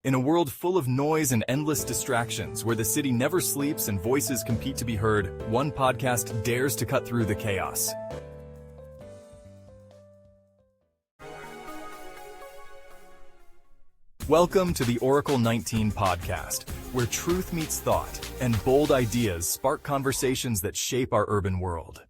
In a world full of noise and endless distractions, where the city never sleeps and voices compete to be heard, one podcast dares to cut through the chaos. Welcome to the Oracle 19 podcast, where truth meets thought and bold ideas spark conversations that shape our urban world.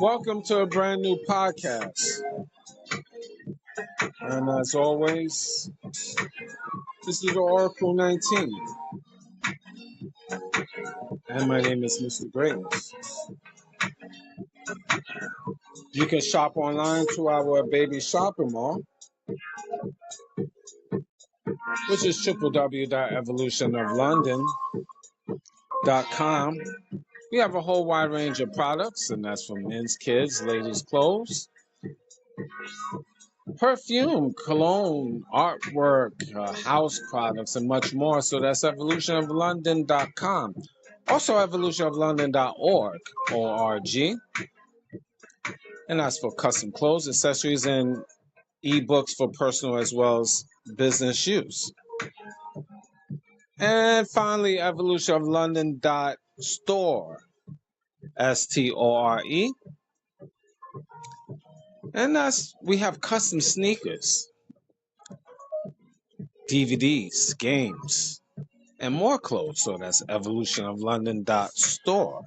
Welcome to a brand new podcast. And as always, this is Oracle 19. And my name is Mr. Greatness. You can shop online to our baby shopping mall, which is www.evolutionoflondon.com. We have a whole wide range of products, and that's from men's, kids, ladies' clothes, perfume, cologne, artwork, house products, and much more. So that's evolutionoflondon.com. Also evolutionoflondon.org, O-R-G. And that's for custom clothes, accessories, and EBooks for personal as well as business use. And finally, evolutionoflondon.store, S-T-O-R-E. And we have custom sneakers, DVDs, games, and more clothes. So that's evolutionoflondon.store.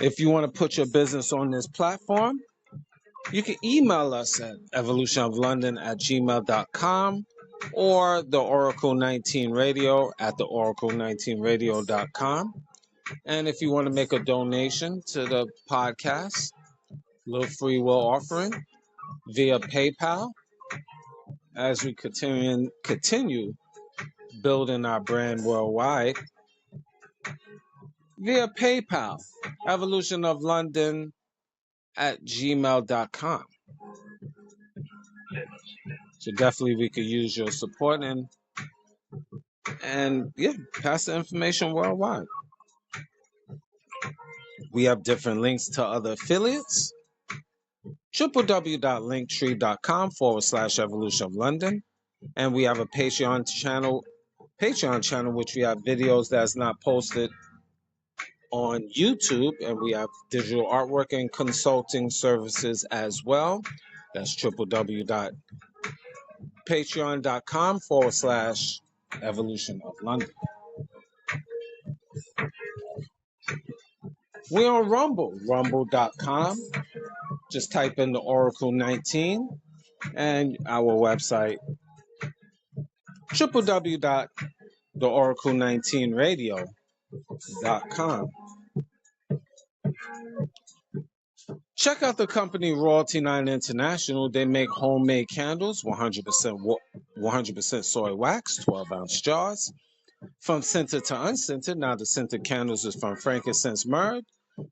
If you want to put your business on this platform, you can email us at evolutionoflondon@gmail.com or the Oracle 19 Radio at the oracle19radio.com. And if you want to make a donation to the podcast, little free will offering via PayPal, as we continue building our brand worldwide, via PayPal, evolutionoflondon@gmail.com. So definitely we could use your support and pass the information worldwide. We have different links to other affiliates. www.linktree.com/evolutionoflondon. And we have a Patreon channel, which we have videos that's not posted on YouTube, and we have digital artwork and consulting services as well. That's www.patreon.com/evolutionoflondon. We're on Rumble, rumble.com. Just type in the Oracle 19 and our website, www.theoracle19radio.com. Check out the company Royalty 9 International. They make homemade candles, 100% soy wax, 12-ounce jars. From scented to unscented. Now the scented candles is from frankincense, myrrh,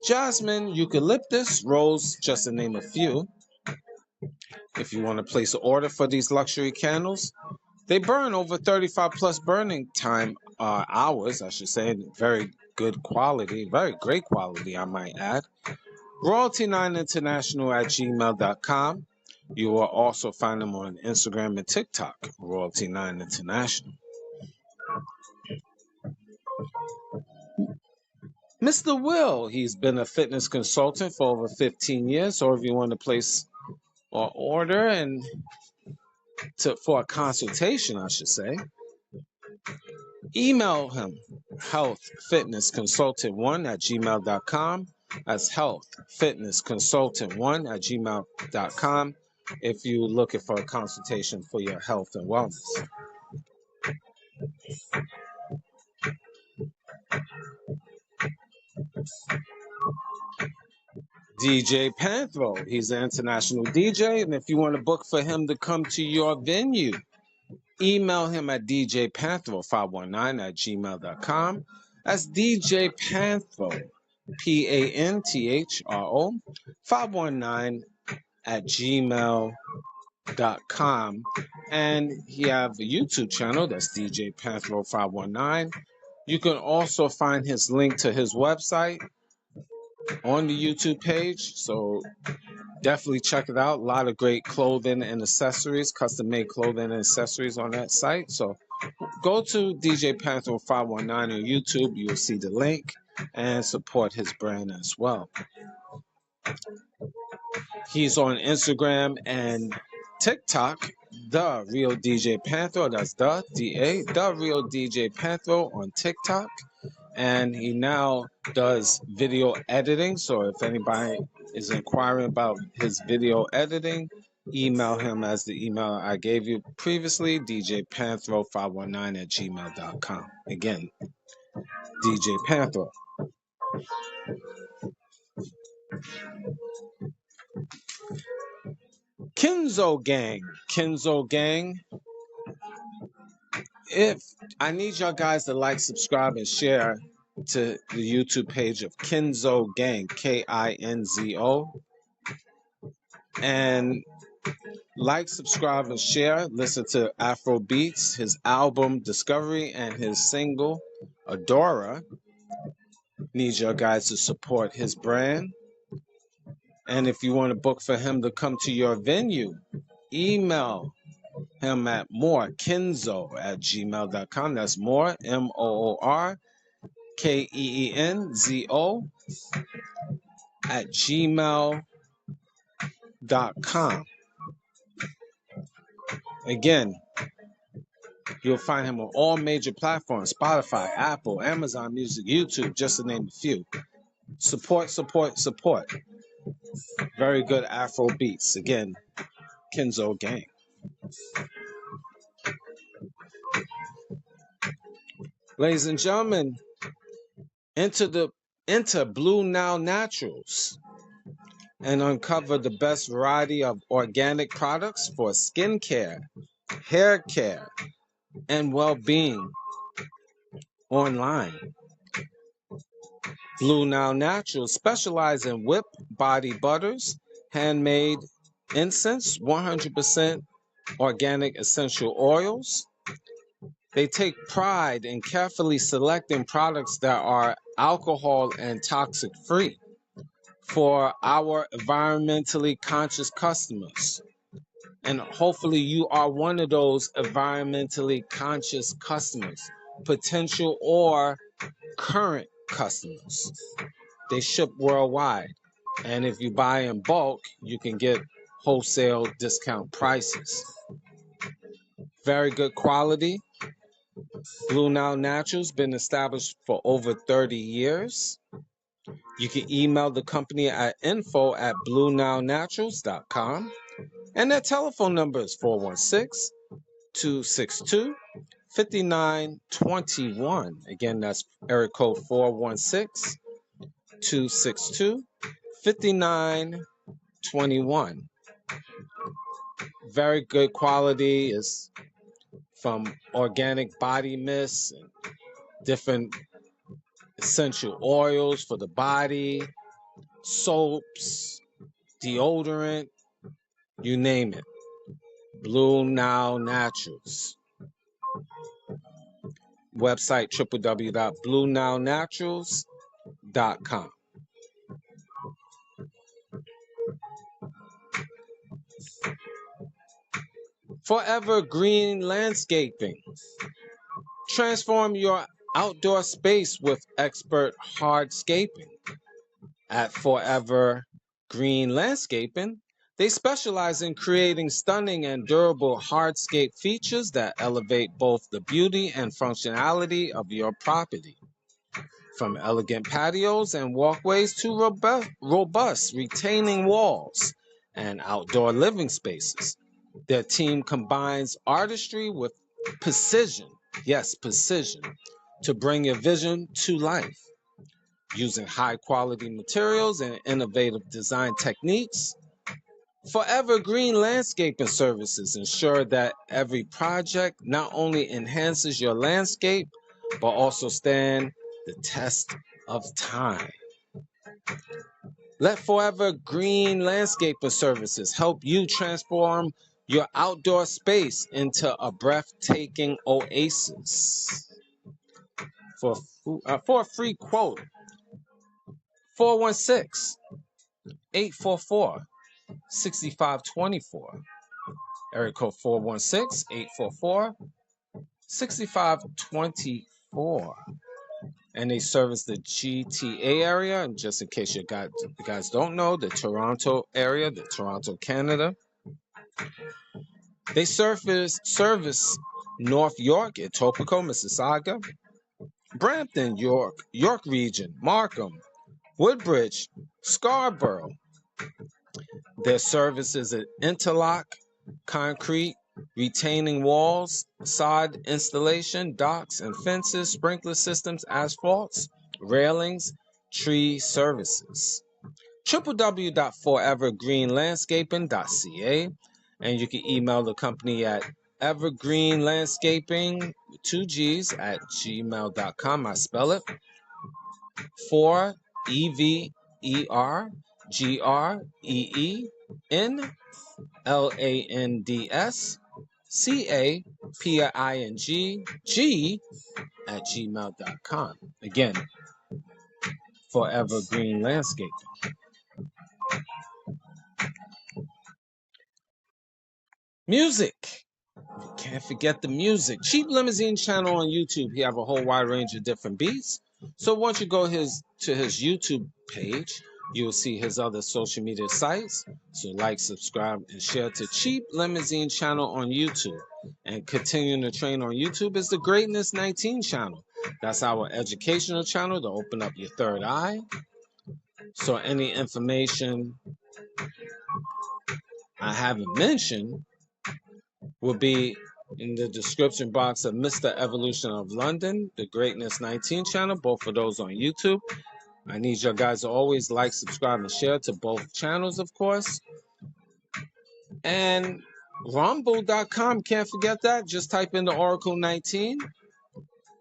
jasmine, eucalyptus, rose, just to name a few. If you want to place an order for these luxury candles, they burn over 35 plus burning time hours, I should say. Very good quality, very great quality, I might add. Royalty9 International @gmail.com. You will also find them on Instagram and TikTok, Royalty9 International. Mr. Will, he's been a fitness consultant for over 15 years. So if you want to place or order for a consultation, I should say, email him, healthfitnessconsultant1@gmail.com. That's healthfitnessconsultant1@gmail.com if you're looking for a consultation for your health and wellness. DJ Panthro, he's an international DJ, and if you want to book for him to come to your venue, email him at djpanthro519@gmail.com. That's DJ Panthro, Panthro 519@gmail.com. And he have a YouTube channel, that's DJ Panthro 519. You can also find his link to his website on the YouTube page, so definitely check it out. A lot of great clothing and accessories, custom made clothing and accessories on that site. So go to DJ Panther 519 on YouTube. You'll see the link and support his brand as well. He's on Instagram and TikTok, The Real DJ Panther. That's The Real DJ Panther on TikTok. And he now does video editing. So if anybody is inquiring about his video editing, email him as the email I gave you previously, djpanthro519@gmail.com. Again, DJ Panthro. Kenzo Gang. If I need y'all guys to like, subscribe, and share to the YouTube page of Kenzo Gang, Kinzo, and like, subscribe, and share. Listen to Afro Beats, his album Discovery, and his single Adora. Need your guys to support his brand. And if you want to book for him to come to your venue, email him at morekenzo@gmail.com. That's more, MOORKEENZO @gmail.com. Again, you'll find him on all major platforms: Spotify, Apple, Amazon Music, YouTube, just to name a few. Support. Very good Afro beats. Again, Kenzo Gang. Ladies and gentlemen, enter Blue Now Naturals and uncover the best variety of organic products for skincare, hair care, and well-being online. Blue Now Naturals specialize in whip body butters, handmade incense, 100% organic essential oils. They take pride in carefully selecting products that are alcohol and toxic free for our environmentally conscious customers. And hopefully you are one of those environmentally conscious customers, potential or current customers. They ship worldwide. And if you buy in bulk, you can get wholesale discount prices. Very good quality. Blue Now Naturals been established for over 30 years. You can email the company at info@bluenownaturals.com. And their telephone number is 416-262-5921. Again, that's area code 416-262-5921. Very good quality. Is from organic body mist and different essential oils for the body, soaps, deodorant, you name it. Blue Now Naturals. Website www.bluenownaturals.com. Forever Green Landscaping. Transform your outdoor space with expert hardscaping. At Forever Green Landscaping, they specialize in creating stunning and durable hardscape features that elevate both the beauty and functionality of your property. From elegant patios and walkways to robust retaining walls and outdoor living spaces, their team combines artistry with precision, yes, precision, to bring your vision to life. using high-quality materials and innovative design techniques. Forever Green Landscaping Services ensure that every project not only enhances your landscape, but also stand the test of time. Let Forever Green Landscaping Services help you transform your outdoor space into a breathtaking oasis. For a free quote, 416-844-6524. Area code 416-844-6524. And they service the GTA area. And just in case you guys don't know, the Toronto area, the Toronto, Canada. They service North York, Etobicoke, Mississauga, Brampton, York Region, Markham, Woodbridge, Scarborough. Their services at interlock, concrete, retaining walls, sod installation, docks and fences, sprinkler systems, asphalts, railings, tree services. www.forevergreenlandscaping.ca, and you can email the company at evergreenlandscaping, 2 G's, at gmail.com. I spell it for EVERGREENLANDSCAPING at gmail.com. Again, Forever Green Landscaping. Music. Can't forget the music. Cheap Limousine channel on YouTube. He have a whole wide range of different beats. So once you go to his YouTube page, you'll see his other social media sites. So like, subscribe, and share to Cheap Limousine channel on YouTube. And continuing to train on YouTube is the Greatness 19 channel. That's our educational channel to open up your third eye. So any information I haven't mentioned will be in the description box of Mr. Evolution of London, the Greatness 19 channel, both of those on YouTube. I need you guys to always like, subscribe, and share to both channels, of course. And Rumble.com, can't forget that. Just type in the Oracle 19.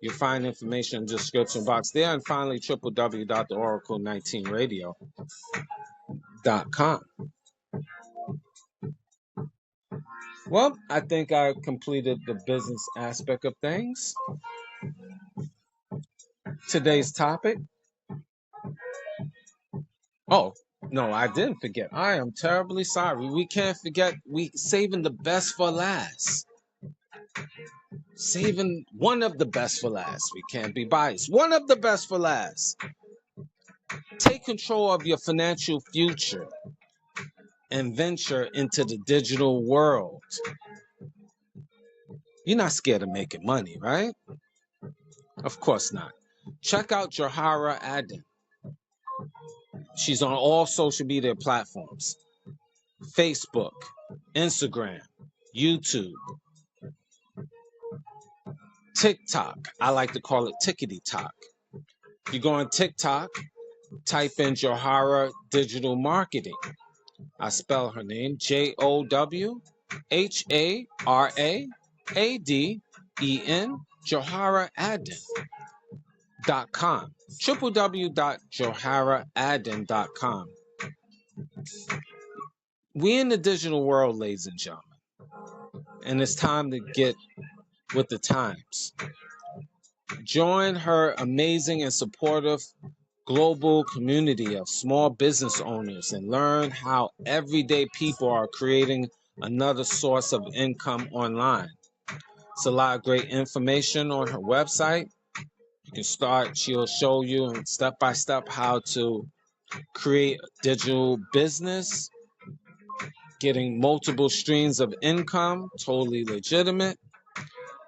You'll find information in the description box there. And finally, www.oracle19radio.com. Well, I think I completed the business aspect of things. Today's topic. Oh, no, I didn't forget. I am terribly sorry. We can't forget. We saving the best for last. Saving one of the best for last. We can't be biased. One of the best for last. Take control of your financial future and venture into the digital world. You're not scared of making money, right? Of course not. Check out Johara Aden. She's on all social media platforms. Facebook, Instagram, YouTube, TikTok. I like to call it Tickety Talk. You go on TikTok, type in Johara Digital Marketing. I spell her name JOWHARAADEN, JoharaAden.com, www.joharaaden.com. We in the digital world, ladies and gentlemen, and it's time to get with the times. Join her amazing and supportive global community of small business owners and learn how everyday people are creating another source of income online. It's a lot of great information on her website. You can start, she'll show you step by step how to create a digital business, getting multiple streams of income, totally legitimate.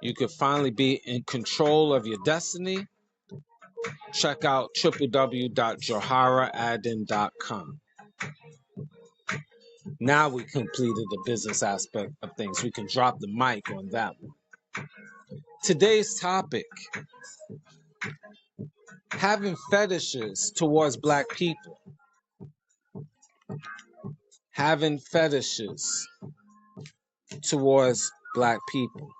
You could finally be in control of your destiny. Check out www.joharaaden.com. Now we completed the business aspect of things. We can drop the mic on that one. Today's topic. having fetishes towards black people, having fetishes towards black people.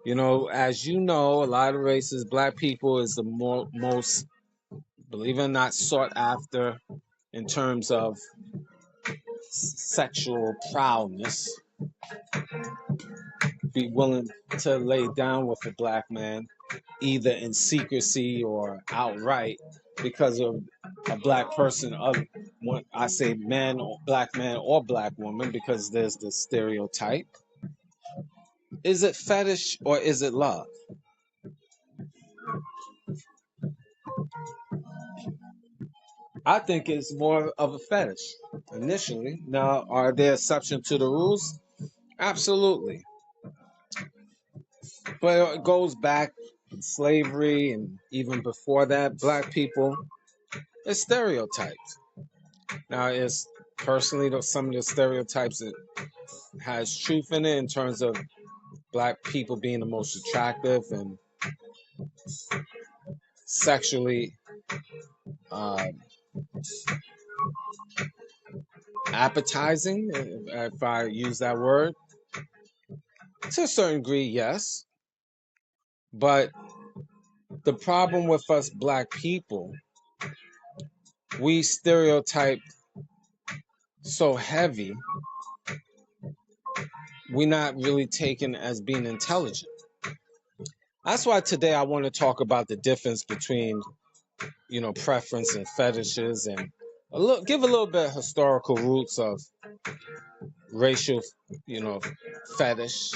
You know, as you know, a lot of races, black people is the most, believe it or not, sought after in terms of sexual prowess. Be willing to lay down with a black man, either in secrecy or outright, because of a black person. When I say man, or black man or black woman, because there's the stereotype. Is it fetish or is it love? I think it's more of a fetish initially. Now, are there exceptions to the rules? Absolutely. But it goes back in slavery and even before that, black people, it's stereotypes. Now, it's personally some of the stereotypes that has truth in it in terms of black people being the most attractive and sexually appetizing, if I use that word. To a certain degree, yes. But the problem with us black people, we stereotype so heavy, we're not really taken as being intelligent. That's why today I want to talk about the difference between, preference and fetishes, and give a little bit of historical roots of racial, fetish,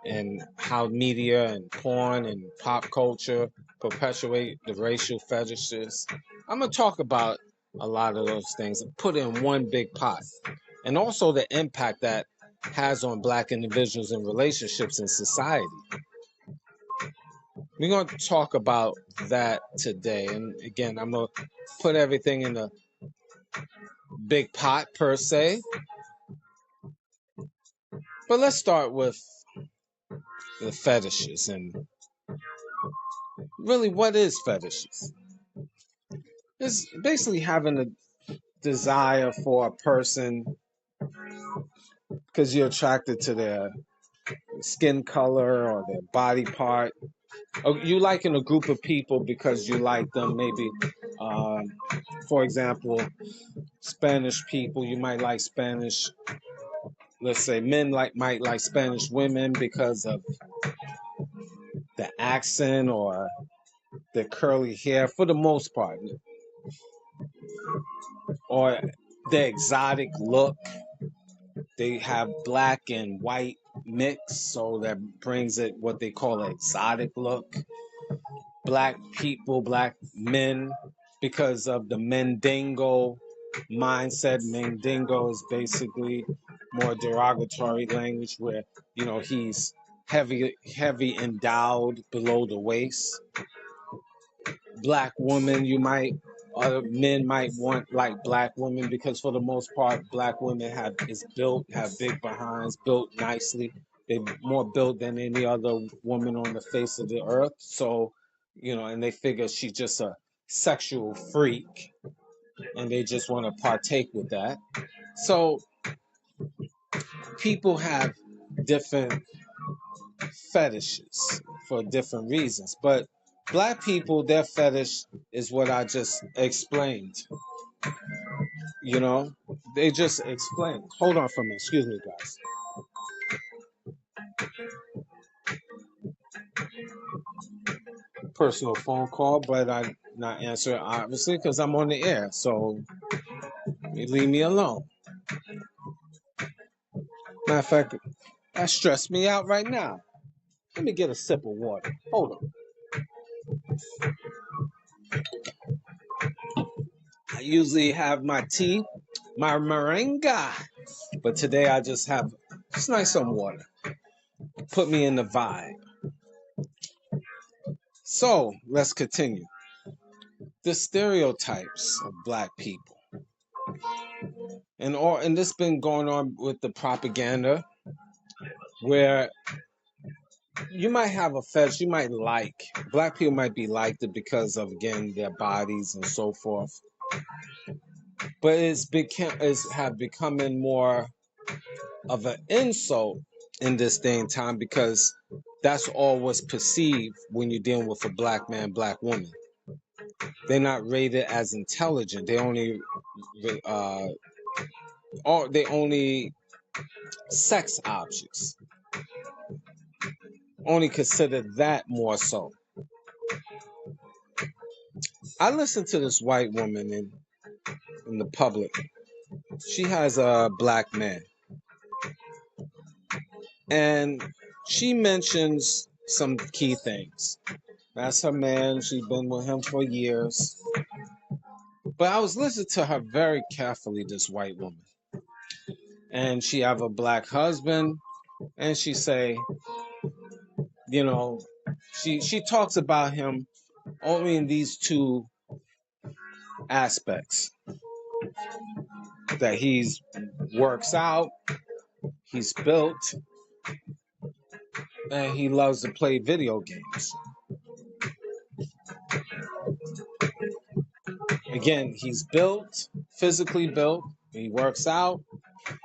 and how media and porn and pop culture perpetuate the racial fetishes. I'm going to talk about a lot of those things and put it in one big pot. And also the impact that has on black individuals and relationships in society. We're going to talk about that today. And again, I'm going to put everything in a big pot per se. But let's start with the fetishes. And really, what is fetishes? It's basically having a desire for a person because you're attracted to their skin color or their body part. Or you like in a group of people because you like them. Maybe, for example, Spanish people. You might like Spanish. Let's say men might like Spanish women because of the accent or the curly hair, for the most part, or the exotic look. They have black and white mix, so that brings it what they call an exotic look. Black people, black men, because of the Mandingo mindset. Mandingo is basically more derogatory language where, he's heavy endowed below the waist. Black woman, other men might want like black women because for the most part, black women have big behinds, built nicely. They're more built than any other woman on the face of the earth. So, and they figure she's just a sexual freak and they just want to partake with that. So people have different fetishes for different reasons, but black people, their fetish is what I just explained. They just explained. Hold on for a minute. Excuse me, guys. Personal phone call, but I'm not answering, obviously, because I'm on the air. So leave me alone. Matter of fact, that stressed me out right now. Let me get a sip of water. Hold on. I usually have my tea, my moringa, but today I just have just nice some water. Put me in the vibe. So let's continue. The stereotypes of black people, and this been going on with the propaganda, where you might have a fetish. You might like black people might be liked because of again their bodies and so forth. But it's have becoming more of an insult in this day and time because that's all what's perceived when you're dealing with a black man, black woman. They're not rated as intelligent. They only sex objects. Only consider that more so. I listened to this white woman in the public. She has a black man. And she mentions some key things. That's her man. She's been with him for years. But I was listening to her very carefully, this white woman. And she have a black husband. And she say, you know, she talks about him only in these two aspects. That he's works out, he's built, and he loves to play video games. Again, he's built, physically built, he works out.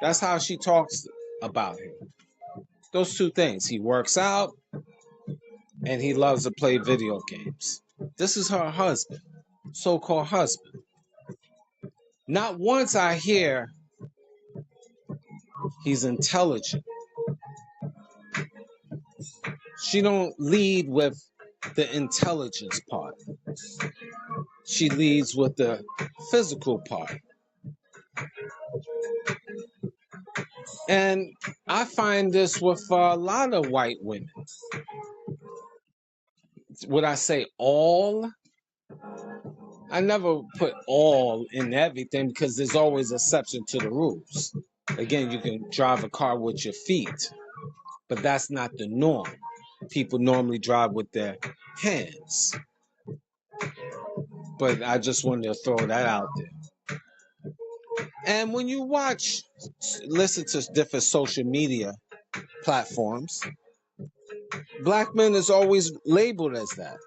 That's how she talks about him. Those two things. He works out and he loves to play video games. This is her husband, so-called husband. Not once I hear he's intelligent. She don't lead with the intelligence part. She leads with the physical part. And I find this with a lot of white women. Would I say all? I never put all in everything because there's always exception to the rules. Again, you can drive a car with your feet, but that's not the norm. People normally drive with their hands. But I just wanted to throw that out there. And when you listen to different social media platforms, black men is always labeled as that.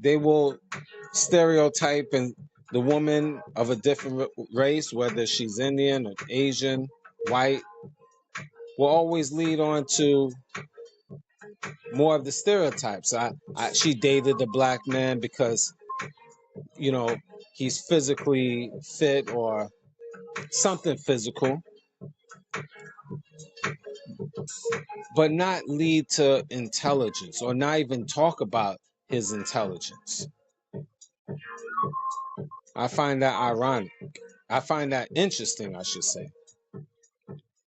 They will stereotype and the woman of a different race, whether she's Indian or Asian, white, will always lead on to more of the stereotypes. She dated a black man because, he's physically fit or something physical, but not lead to intelligence or not even talk about his intelligence. I find that ironic. I find that interesting, I should say.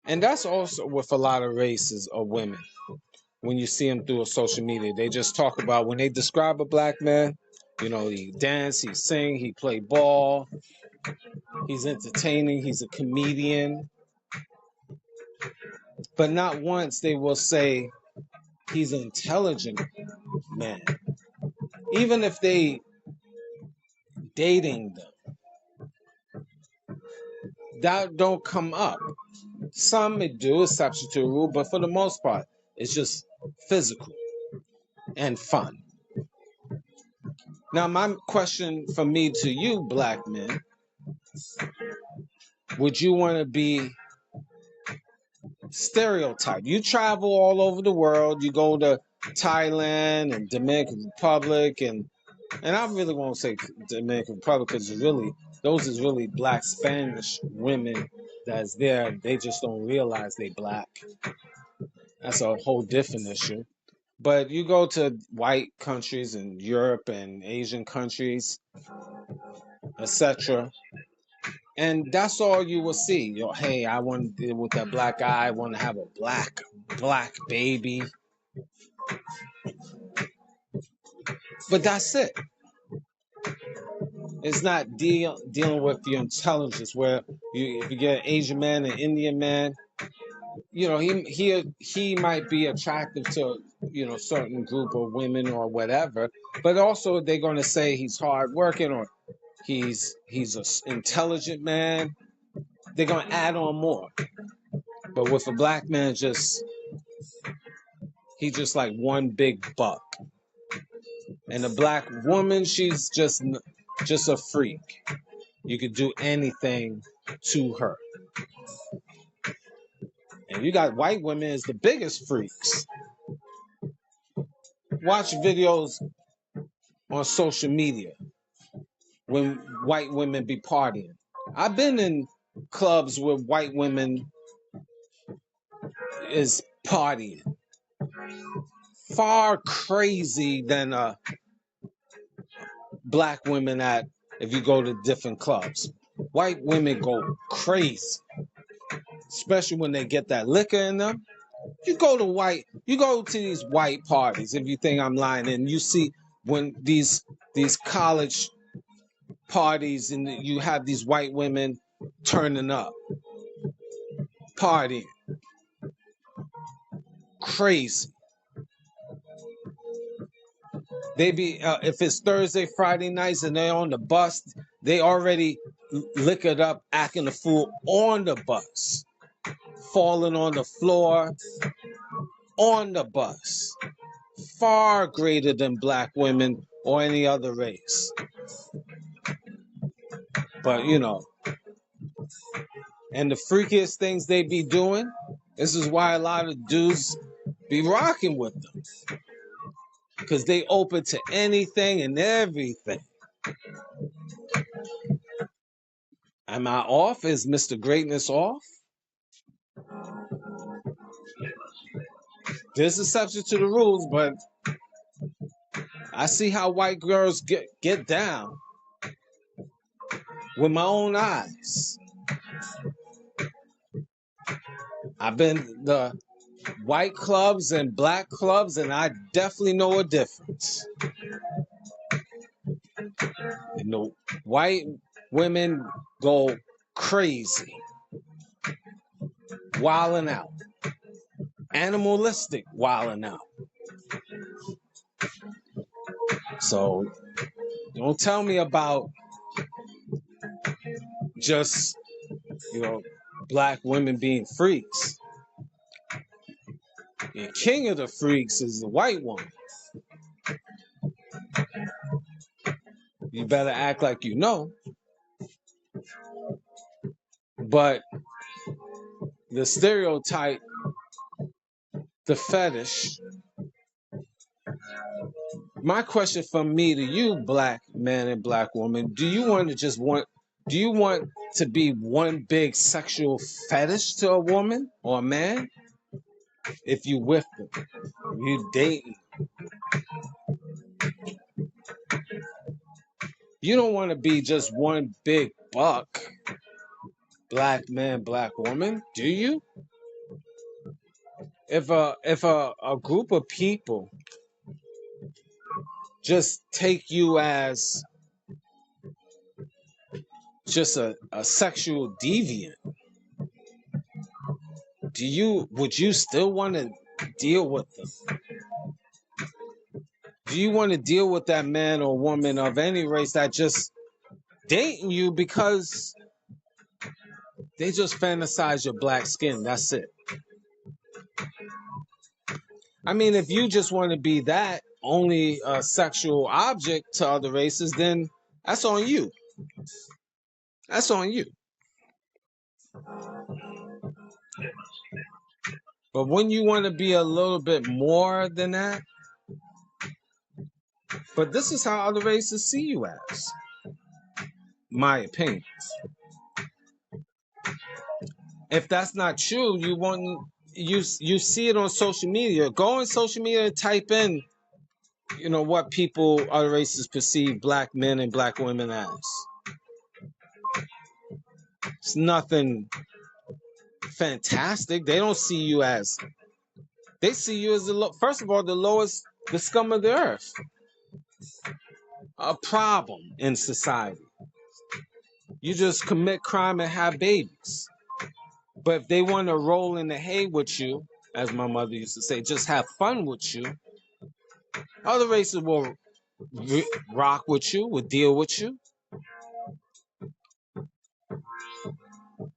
And that's also with a lot of races of women. When you see them through social media, they just talk about when they describe a black man, he dance, he sing, he play ball, he's entertaining, he's a comedian. But not once they will say he's an intelligent man. Even if they dating them, that don't come up. Some may do, exception to a rule, but for the most part, it's just physical and fun. Now, my question from me to you, black men, would you want to be stereotyped? You travel all over the world. You go to Thailand and Dominican Republic, and I really won't say Dominican Republic because those is really black Spanish women that's there. They just don't realize they black. That's a whole different issue. But you go to white countries in Europe and Asian countries, etc., and that's all you will see. Hey, I want to deal with that black guy. I want to have a black baby. But that's it. It's not dealing with your intelligence. Where if you get an Asian man, an Indian man, he might be attractive to certain group of women or whatever. But also they're going to say he's hardworking or he's an intelligent man. They're going to add on more. But with a black man, just He just like one big buck. And the black woman, she's just a freak. You could do anything to her. And you got white women as the biggest freaks. Watch videos on social media when white women be partying. I've been in clubs where white women is partying. Far crazy than black women at if you go to different clubs. White women go crazy, especially when they get that liquor in them. You go to these white parties, if you think I'm lying, and you see when these college parties and you have these white women turning up, partying, crazy. They be if it's Thursday, Friday nights, and they're on the bus, they already liquored up, acting a fool on the bus, falling on the floor on the bus. Far greater than black women or any other race. But and the freakiest things they be doing, this is why a lot of dudes be rocking with them. Because they open to anything and everything. Am I off? Is Mr. Greatness off? There's exception to the rules, but I see how white girls get down with my own eyes. I've been the white clubs and black clubs, and I definitely know a difference. And the white women go crazy, wilding out, animalistic wilding out. So don't tell me about just black women being freaks. The king of the freaks is the white woman. You better act like you know. But the stereotype, the fetish. My question from me to you, black man and black woman, do you want to be one big sexual fetish to a woman or a man? If you with them, if you dating. You don't want to be just one big buck, black man, black woman, do you? If a group of people just take you as just a sexual deviant, would you still want to deal with them? Do you want to deal with that man or woman of any race that just dating you because they just fantasize your black skin? That's it. I mean, if you just want to be that only a sexual object to other races, then that's on you. That's on you. But when you want to be a little bit more than that, but this is how other races see you as, my opinion. If that's not true, you see it on social media. Go on social media and type in, what people, other races perceive black men and black women as. It's nothing fantastic. They don't see you as. They see you as first of all, the lowest, the scum of the earth. A problem in society. You just commit crime and have babies. But if they want to roll in the hay with you, as my mother used to say, just have fun with you, other races will rock with you, will deal with you.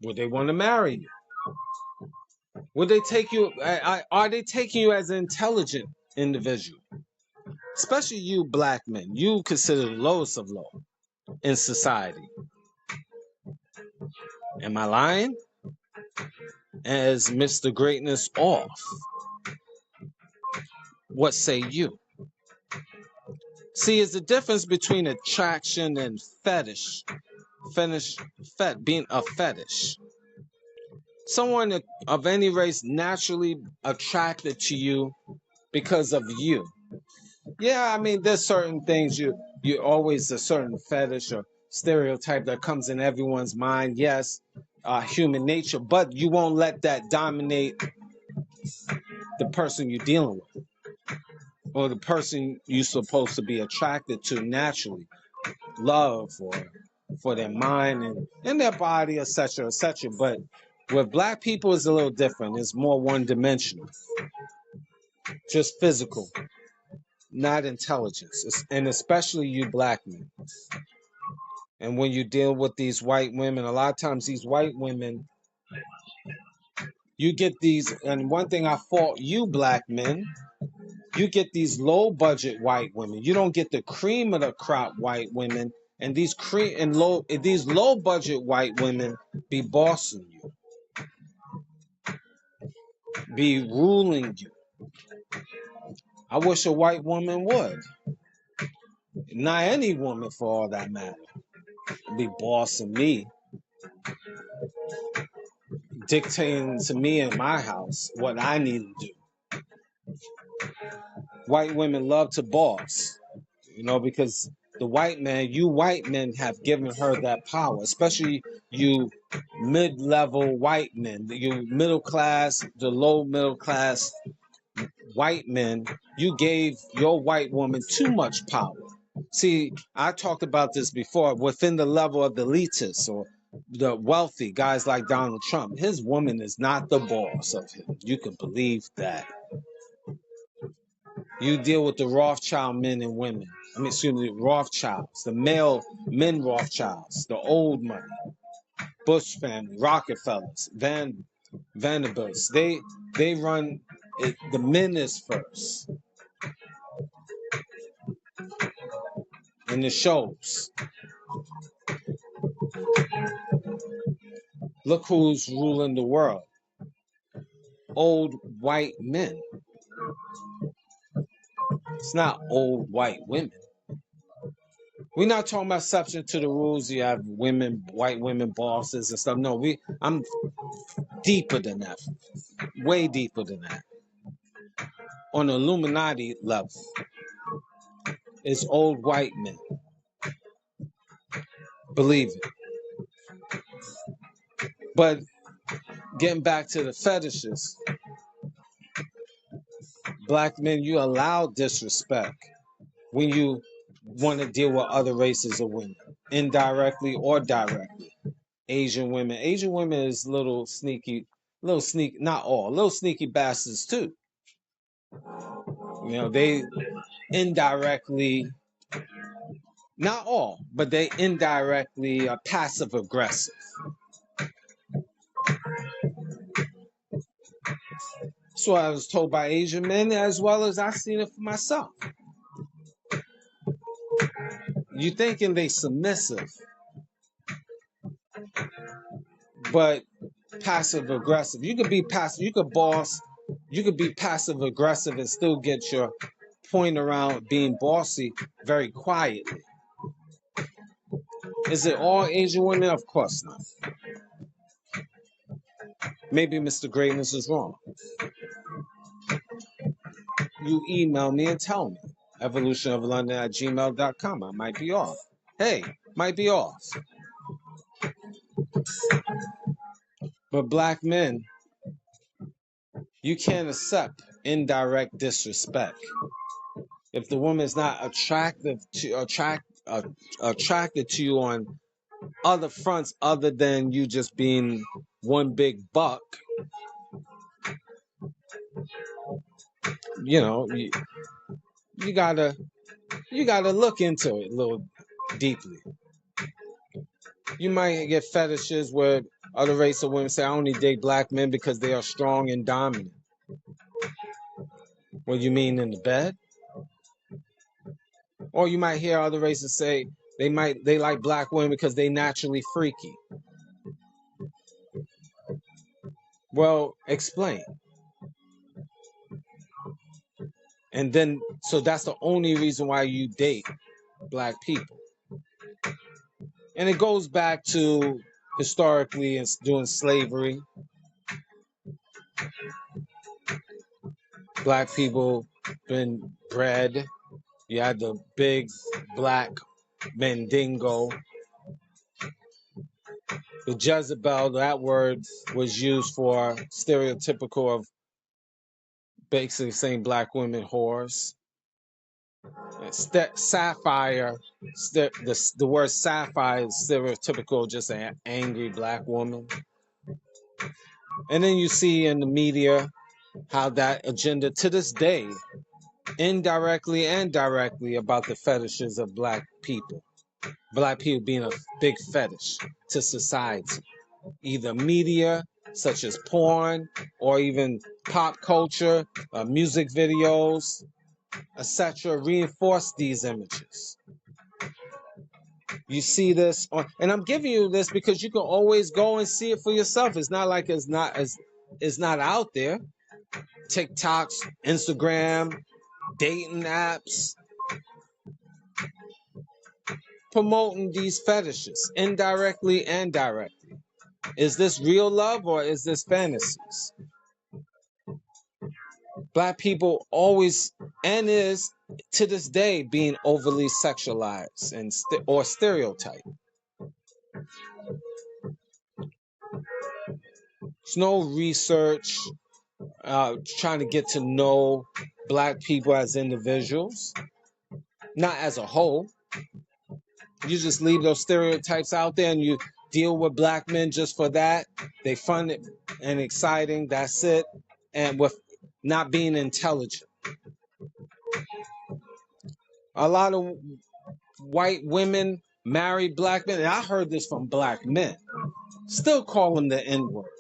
Would they want to marry you? Would they take you? Are they taking you as an intelligent individual? Especially you black men. You consider the lowest of low in society. Am I lying? As Mr. Greatness off. What say you? See, it's the difference between attraction and fetish. Being a fetish. Someone of any race naturally attracted to you because of you. Yeah, I mean, there's certain things you always a certain fetish or stereotype that comes in everyone's mind. Yes, human nature, but you won't let that dominate the person you're dealing with or the person you're supposed to be attracted to naturally. Love or for their mind and their body, etc., etc. But with black people, it's a little different. It's more one-dimensional, just physical, not intelligence, and especially you black men. And when you deal with these white women, a lot of times these white women, you get these, and one thing I fault you black men, you get these low budget white women. You don't get the cream of the crop white women, and these low budget white women be bossing you, be ruling you. I wish a white woman would. Not any woman for all that matter. Be bossing me, dictating to me in my house what I need to do. White women love to boss, because the white man, you white men have given her that power, especially you mid-level white men, you middle class, the low middle class white men, you gave your white woman too much power. See, I talked about this before within the level of the elitists or the wealthy guys like Donald Trump. His woman is not the boss of him. You can believe that. You deal with the Rothschild men and women. Rothschilds, the male men Rothschilds, the old money, Bush family, Rockefellers, Vanderbilts. They run it. The men is first in the shows. Look who's ruling the world. Old white men. It's not old white women. We're not talking about exception to the rules. You have white women bosses and stuff. No, I'm deeper than that. Way deeper than that. On the Illuminati level. It's old white men. Believe it. But getting back to the fetishes, black men, you allow disrespect when you want to deal with other races of women, indirectly or directly. Asian women is little sneaky, not all, little sneaky bastards too. They indirectly, not all, but they indirectly are passive aggressive. So I was told by Asian men as well as I've seen it for myself. You thinking they submissive, but passive aggressive. You could be passive, you could boss, you could be passive aggressive and still get your point around being bossy very quietly. Is it all Asian women? Of course not. Maybe Mr. Greatness is wrong. You email me and tell me. EVOLUTIONOFLONDON@gmail.com. I might be off. Hey, might be off. But black men, you can't accept indirect disrespect. If the woman is not attracted to you on other fronts other than you just being one big buck, you gotta look into it a little deeply. You might get fetishes where Other race of women say, I only date black men because they are strong and dominant. What do you mean, in the bed? Or you might hear other races say they like black women because they naturally freaky. Well, explain. And then, so that's the only reason why you date black people. And it goes back to historically and doing slavery. Black people been bred. You had the big black Mandingo. The Jezebel, that word was used for stereotypical of basically saying black women whores. Sapphire, the word sapphire is stereotypical, just an angry black woman. And then you see in the media how that agenda to this day, indirectly and directly, about the fetishes of black people. Black people being a big fetish to society. Either media, such as porn, or even pop culture, music videos, etc., reinforce these images. You see this on, and I'm giving you this because you can always go and see it for yourself. It's not like it's not out there. TikToks, Instagram, dating apps, promoting these fetishes indirectly and directly. Is this real love or is this fantasies? Black people always and is to this day being overly sexualized and or stereotyped. There's no research trying to get to know black people as individuals, not as a whole. You just leave those stereotypes out there and you deal with black men just for that. They fun it and exciting, that's it. And with not being intelligent. A lot of white women marry black men, and I heard this from black men, still call them the N-word.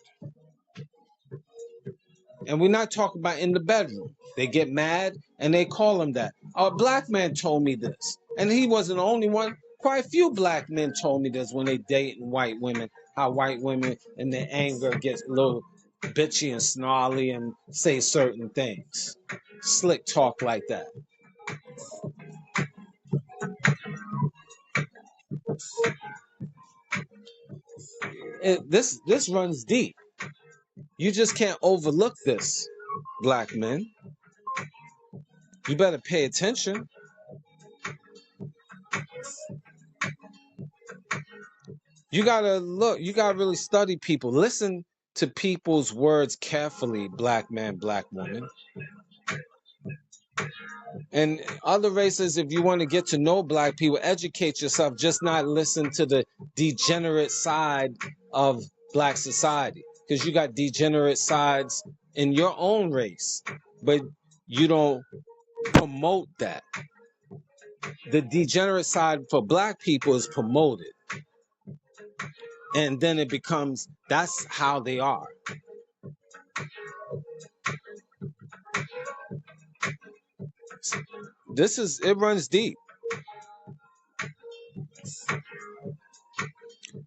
And we're not talking about in the bedroom. They get mad and they call him that. A black man told me this. And he wasn't the only one. Quite a few black men told me this when they dating white women. How white women in their anger get a little bitchy and snarly and say certain things. Slick talk like that. This runs deep. You just can't overlook this, black men. You better pay attention. You gotta look, you gotta really study people. Listen to people's words carefully, black man, black woman. And other races, if you want to get to know black people, educate yourself, just not listen to the degenerate side of black society. Because you got degenerate sides in your own race, but you don't promote that. The degenerate side for black people is promoted. And then it becomes, that's how they are. It runs deep.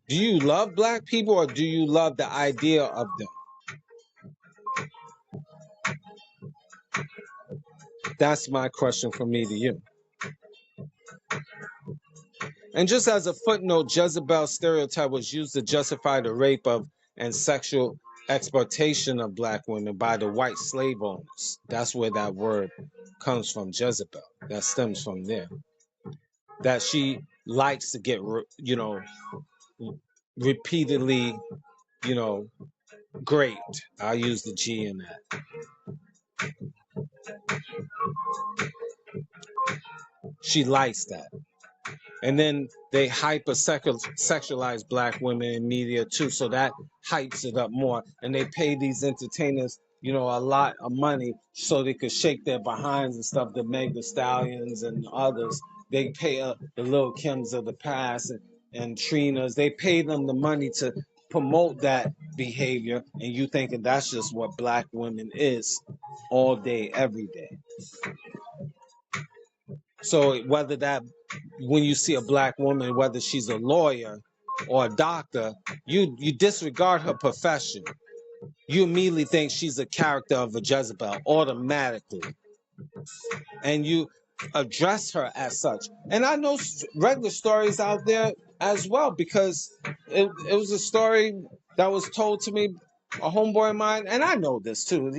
Do you love black people or do you love the idea of them? That's my question from me to you. And just as a footnote, Jezebel's stereotype was used to justify the rape of and sexual exploitation of black women by the white slave owners. That's where that word comes from, Jezebel. That stems from there. That she likes to get, repeatedly, raped. I'll use the G in that. She likes that. And then they hyper-sexualize black women in media too, so that hypes it up more. And they pay these entertainers, a lot of money so they could shake their behinds and stuff, the Meg Thee Stallions and others. They pay the Lil Kims of the past and Trinas. They pay them the money to promote that behavior, and you thinking that's just what black women is all day, every day. So whether that, when you see a black woman, whether she's a lawyer or a doctor, you disregard her profession. You immediately think she's a character of a Jezebel automatically, and you address her as such. And I know regular stories out there as well, because it was a story that was told to me, a homeboy of mine, and I know this too.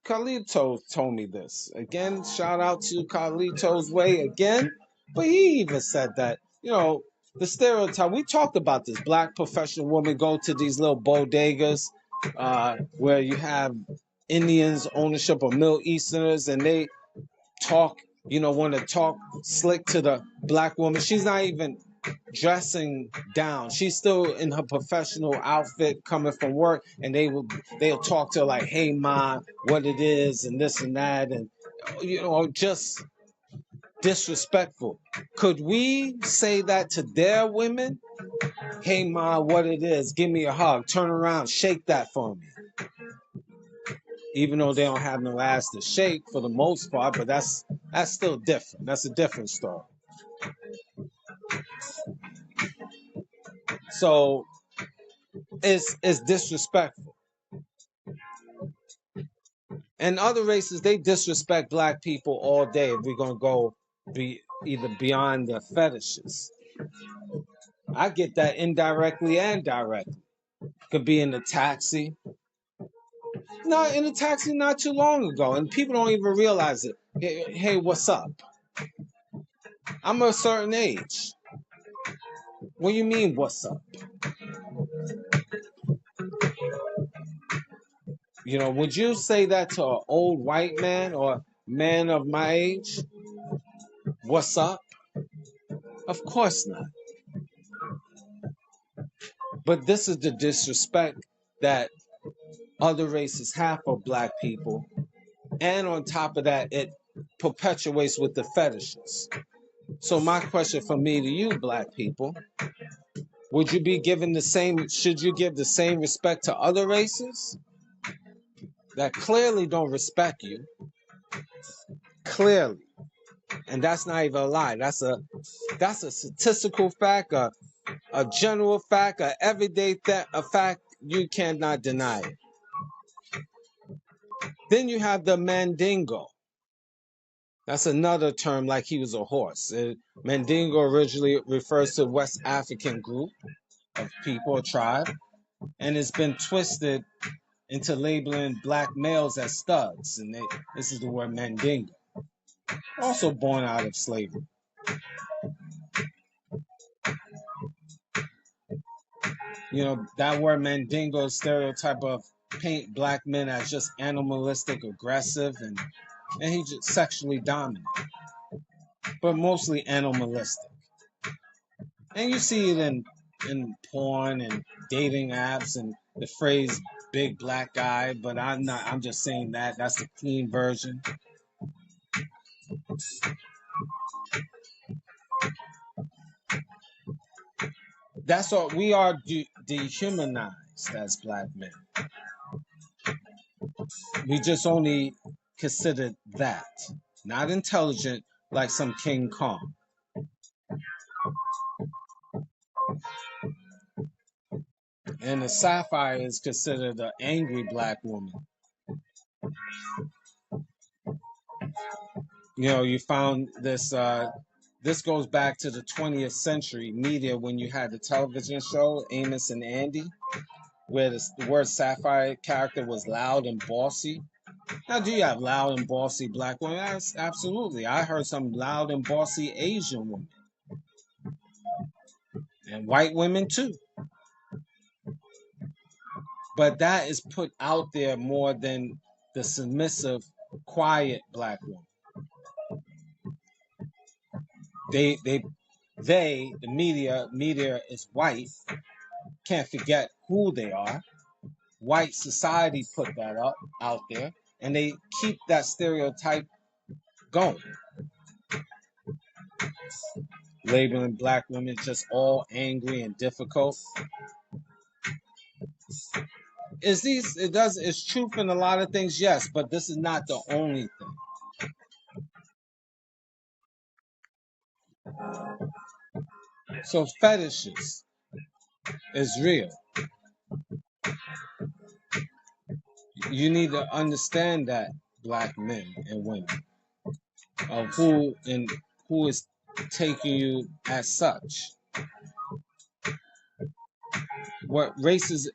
Carlito told me this. Again, shout out to Carlito's Way again. But he even said that, the stereotype, we talked about this. Black professional women go to these little bodegas where you have Indians ownership or Middle Easterners, and they talk, want to talk slick to the black woman. She's not even dressing down. She's still in her professional outfit coming from work, and they'll talk to her like, "Hey, ma, what it is," and this and that, and just disrespectful. Could we say that to their women? "Hey, ma, what it is? Give me a hug. Turn around, shake that for me." Even though they don't have no ass to shake for the most part, but that's still different. That's a different story. So it's disrespectful. And other races, they disrespect black people all day. If we're gonna go either beyond the fetishes, I get that indirectly and directly. Could be in the taxi. No, in the taxi not too long ago, and people don't even realize it. Hey, what's up? I'm a certain age. What do you mean, what's up? Would you say that to an old white man or man of my age? What's up? Of course not. But this is the disrespect that other races have for black people. And on top of that, it perpetuates with the fetishes. So my question from me to you, black people, would you be given should you give the same respect to other races that clearly don't respect you? Clearly. And that's not even a lie. That's a statistical fact, a general fact, a everyday a fact. You cannot deny it. Then you have the Mandingo. That's another term, like he was a horse. Mandingo originally refers to West African group of people, a tribe, and it's been twisted into labeling black males as studs. And this is the word Mandingo, also born out of slavery. That word Mandingo stereotype of paint black men as just animalistic, aggressive, and he just sexually dominant, but mostly animalistic. And you see it in porn and dating apps and the phrase big black guy, but I'm just saying that's the clean version. That's what we are, dehumanized as black men. We just only considered that, not intelligent like some King Kong. And the sapphire is considered an angry black woman. You found this. This goes back to the 20th century media when you had the television show Amos and Andy, where the word sapphire character was loud and bossy. Now, do you have loud and bossy black women? Absolutely. I heard some loud and bossy Asian women. And white women too. But that is put out there more than the submissive, quiet black woman. The media is white. Can't forget who they are. White society put that out there, and they keep that stereotype going. Labeling black women just all angry and difficult. It's truth in a lot of things, yes, but this is not the only thing. So fetishes is real. You need to understand that, black men and women, of who is taking you as such. What races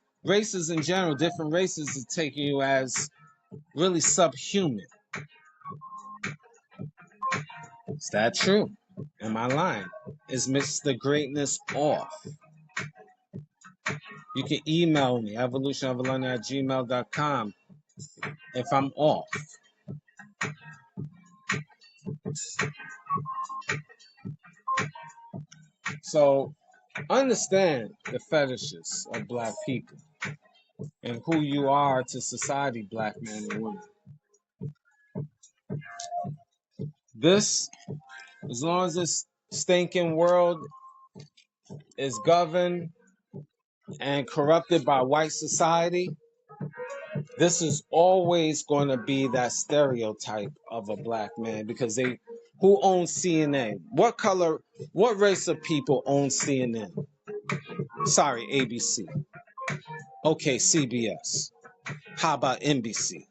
in general, different races are taking you as really subhuman. Is that true? Am I lying? Is Mr. Greatness off? You can email me, evolutionoflondon@gmail.com, if I'm off. So understand the fetishes of black people and who you are to society, black men and women. This, as long as this stinking world is governed and corrupted by white society, this is always going to be that stereotype of a black man, because who owns CNN? What race of people own CNN? Sorry, ABC. Okay, CBS. How about NBC?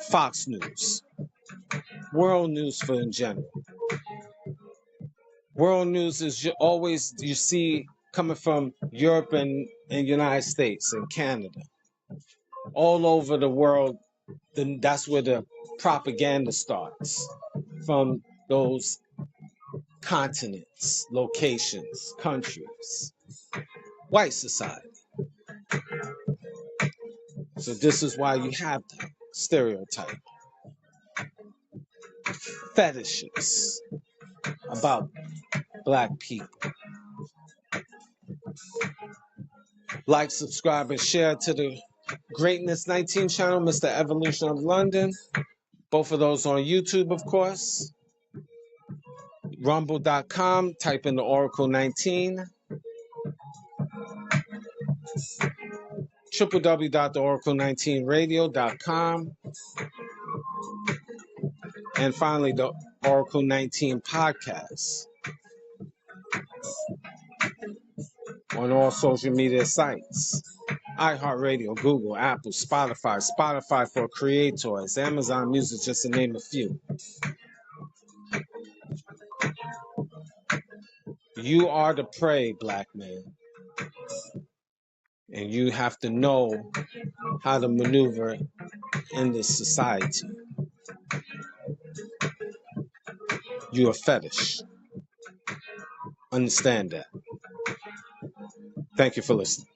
Fox News. World News for in general. World News is always, you see, coming from Europe and United States and Canada. All over the world, then that's where the propaganda starts, from those continents, locations, countries, white society. So this is why you have that stereotype, fetishes about black people. Like, subscribe, and share to the Greatness 19 channel, Mr. Evolution of London. Both of those on YouTube, of course. Rumble.com, type in the Oracle 19. www.theoracle19radio.com. And finally, the Oracle 19 podcast on all social media sites. iHeartRadio, Google, Apple, Spotify for creators, Amazon Music, just to name a few. You are the prey, black man. And you have to know how to maneuver in this society. You're a fetish. Understand that. Thank you for listening.